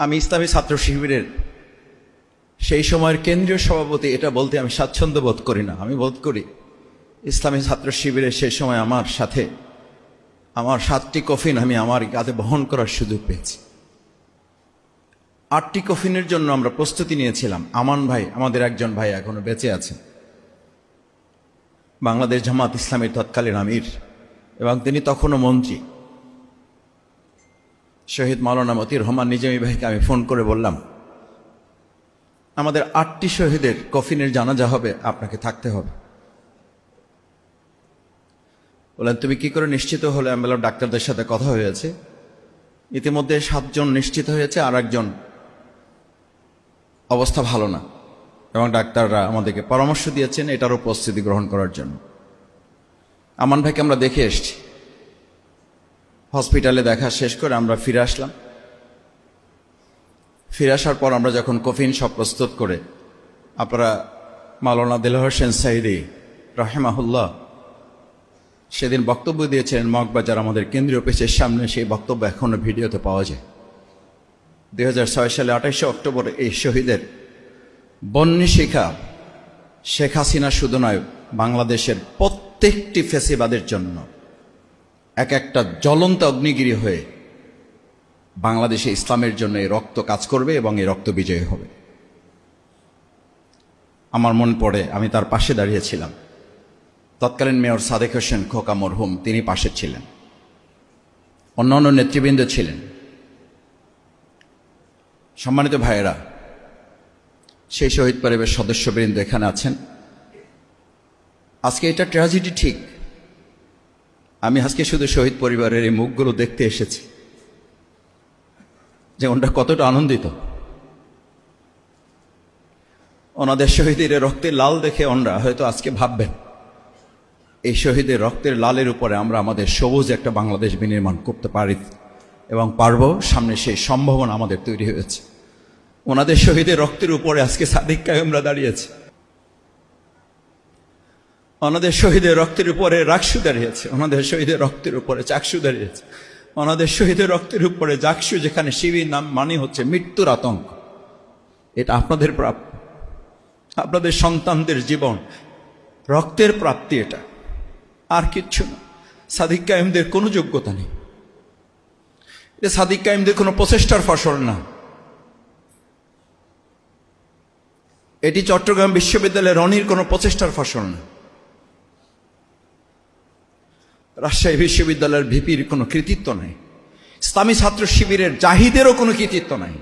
আমি ইসলামী ছাত্র শিবিরের সেই সময়ের কেন্দ্রীয় সভাপতি, এটা বলতে আমি স্বাচ্ছন্দ্য বোধ করি না। আমি বোধ করি ইসলামী ছাত্র শিবিরের সেই সময় আমার সাথে আমার 7টি কফিন আমি আমার কাঁধে বহন করার সুযোগ পেয়েছি। 8টি কফিনের জন্য আমরা প্রস্তুতি নিয়েছিলাম। আমান ভাই, আমাদের একজন ভাই এখনো বেঁচে আছেন, বাংলাদেশ জামাত ইসলামীর তৎকালীন আমির, এবং তিনি তখনও মন্ত্রী। শহীদ মাওলানা মতিউর রহমান নিজামী ভাইকে আমি ফোন করে বললাম, আমাদের 8টি শহীদের কফিনের জানাজা হবে, আপনাকে থাকতে হবে। বললেন, তুমি কি করে নিশ্চিত হলে? আমি বললাম, ডাক্তারদের সাথে কথা হয়েছে, ইতিমধ্যে 7 জন নিশ্চিত হয়েছে, আর একজন অবস্থা ভালো না, এবং ডাক্তাররা আমাদেরকে পরামর্শ দিয়েছেন এটারও প্রস্তুতি গ্রহণ করার জন্য। আমান ভাইকে আমরা দেখে এসছি। হসপিটালে দেখা শেষ করে আমরা ফিরে আসলাম। ফিরে আসার পর আমরা যখন কফিন সব প্রস্তুত করে, আপনারা মাওলানা দেলোয়ার হোসেন সাইদি রাহিমাহুল্লাহ সেদিন বক্তব্য দিয়েছিলেন মগবাজার আমাদের কেন্দ্রীয় অফিসের সামনে, সেই বক্তব্য এখনো ভিডিওতে পাওয়া যায়। 2006 সালে 28 অক্টোবর এই শহীদের বন্যী শিখা শেখ হাসিনা শুধু নয়, বাংলাদেশের প্রত্যেকটি ফ্যাসিবাদের জন্য এক একটা জ্বলন্ত অগ্নিগিরি হয়ে বাংলাদেশে ইসলামের জন্য এই রক্ত কাজ করবে এবং এই রক্ত বিজয়ী হবে। আমার মনে পড়ে, আমি তার পাশে দাঁড়িয়েছিলাম। তৎকালীন মেয়র সাদেক হোসেন খোকা মরহুম, তিনি পাশে ছিলেন, অন্যান্য নেতৃবৃন্দ ছিলেন। সম্মানিত ভাইয়েরা, সেই শহীদ পরিবারের সদস্যবৃন্দ এখানে আছেন। আজকে এটা ট্র্যাজেডি ঠিক, আমি আজকে শুধু শহীদ পরিবারের এই মুখগুলো দেখতে এসেছি যে ওনারা কতটা আনন্দিত। ওনাদের শহীদের রক্তের লাল দেখে ওনারা হয়তো আজকে ভাববেন, এই শহীদের রক্তের লালের উপরে আমরা আমাদের সবুজ একটা বাংলাদেশ বিনির্মাণ করতে পারি এবং পারব। সামনে সেই সম্ভাবনা আমাদের তৈরি হয়েছে। ওনাদের শহীদের রক্তের উপরে আজকে সাদিক কায়েমরা দাঁড়িয়েছে, ওনাদের শহীদের রক্তের উপরে রাকসু দাঁড়িয়েছে, ওনাদের শহীদের রক্তের উপরে চাকসু দাঁড়িয়েছে, ওনাদের শহীদের রক্তের উপরে জাকসু, যেখানে শিবির নাম মানে হচ্ছে মৃত্যুর আতঙ্ক। এটা আপনাদের প্রাপ্য, আপনাদের সন্তানদের জীবন, রক্তের প্রাপ্তি, এটা আর কিচ্ছু না। সাদিক কায়েমদের কোনো যোগ্যতা নেই, এটা সাদিক কায়েমদের কোনো প্রচেষ্টার ফসল না। এটি চট্টগ্রাম বিশ্ববিদ্যালয়ের রনির কোনো প্রচেষ্টার ফসল না। রাজশাহী বিশ্ববিদ্যালয়ের ভিপির কোনো কৃতিত্ব নাই। ইসলামী ছাত্র শিবিরের জাহিদেরও কোনো কৃতিত্ব নাই।